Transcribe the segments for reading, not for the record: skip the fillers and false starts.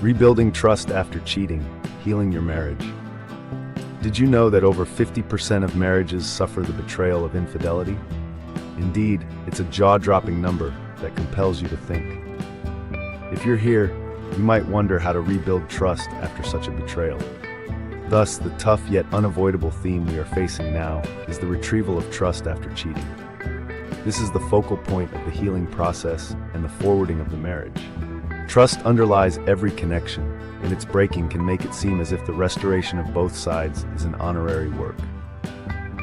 Rebuilding trust after cheating, healing your marriage. Did you know that over 50% of marriages suffer the betrayal of infidelity? Indeed, it's a jaw-dropping number that compels you to think. If you're here, you might wonder how to rebuild trust after such a betrayal. Thus, the tough yet unavoidable theme we are facing now is the retrieval of trust after cheating. This is the focal point of the healing process and the forwarding of the marriage. Trust underlies every connection, and its breaking can make it seem as if the restoration of both sides is an honorary work.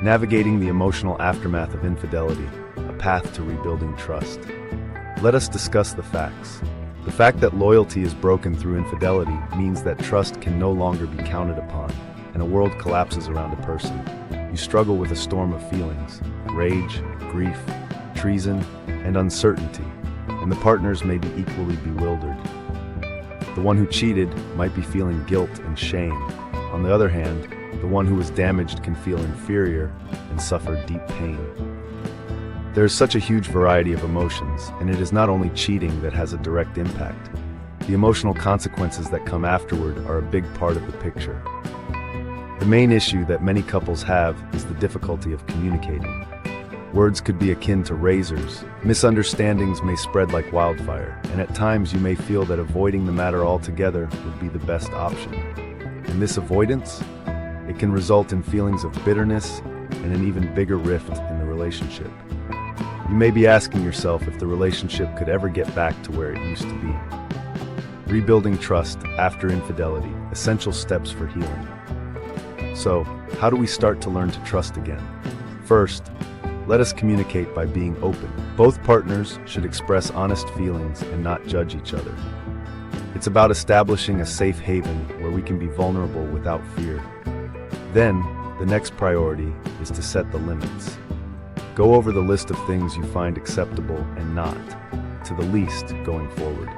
Navigating the emotional aftermath of infidelity, a path to rebuilding trust. Let us discuss the facts. The fact that loyalty is broken through infidelity means that trust can no longer be counted upon, and a world collapses around a person. You struggle with a storm of feelings: rage, grief, treason, and uncertainty, and the partners may be equally bewildered. The one who cheated might be feeling guilt and shame. On the other hand, the one who was damaged can feel inferior and suffer deep pain. There is such a huge variety of emotions, and it is not only cheating that has a direct impact. The emotional consequences that come afterward are a big part of the picture. The main issue that many couples have is the difficulty of communicating. Words could be akin to razors. Misunderstandings may spread like wildfire, and at times you may feel that avoiding the matter altogether would be the best option. And this avoidance, it can result in feelings of bitterness and an even bigger rift in the relationship. You may be asking yourself if the relationship could ever get back to where it used to be. Rebuilding trust after infidelity, essential steps for healing. So, how do we start to learn to trust again? First, let us communicate by being open. Both partners should express honest feelings and not judge each other. It's about establishing a safe haven where we can be vulnerable without fear. Then, the next priority is to set the limits. Go over the list of things you find acceptable and not, to the least, going forward.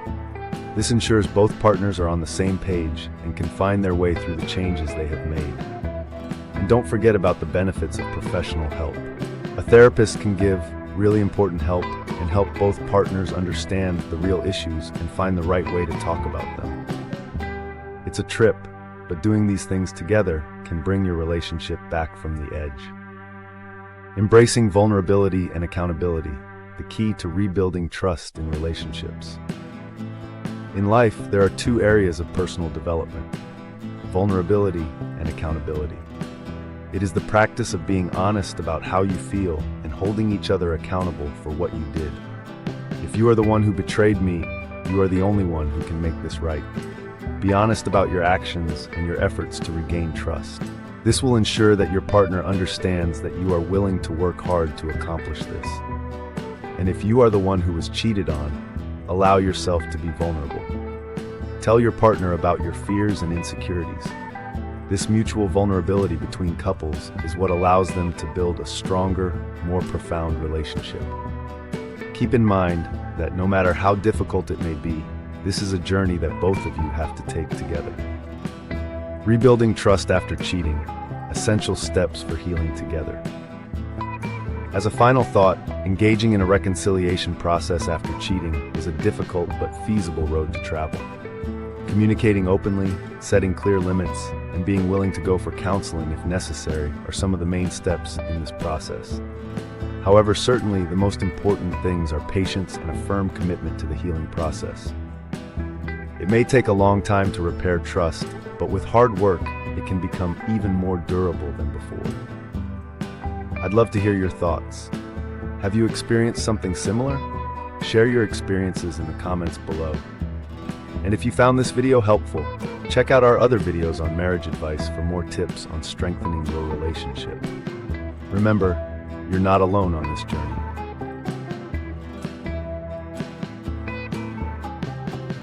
This ensures both partners are on the same page and can find their way through the changes they have made. And don't forget about the benefits of professional help. A therapist can give really important help and help both partners understand the real issues and find the right way to talk about them. It's a trip, but doing these things together can bring your relationship back from the edge. Embracing vulnerability and accountability, the key to rebuilding trust in relationships. In life, there are two areas of personal development: vulnerability and accountability. It is the practice of being honest about how you feel and holding each other accountable for what you did. If you are the one who betrayed me, you are the only one who can make this right. Be honest about your actions and your efforts to regain trust. This will ensure that your partner understands that you are willing to work hard to accomplish this. And if you are the one who was cheated on, allow yourself to be vulnerable. Tell your partner about your fears and insecurities. This mutual vulnerability between couples is what allows them to build a stronger, more profound relationship. Keep in mind that no matter how difficult it may be, this is a journey that both of you have to take together. Rebuilding trust after cheating, essential steps for healing together. As a final thought, engaging in a reconciliation process after cheating is a difficult but feasible road to travel. Communicating openly, setting clear limits, and being willing to go for counseling if necessary are some of the main steps in this process. However, certainly the most important things are patience and a firm commitment to the healing process. It may take a long time to repair trust, but with hard work, it can become even more durable than before. I'd love to hear your thoughts. Have you experienced something similar? Share your experiences in the comments below. And if you found this video helpful, check out our other videos on marriage advice for more tips on strengthening your relationship. Remember, you're not alone on this journey.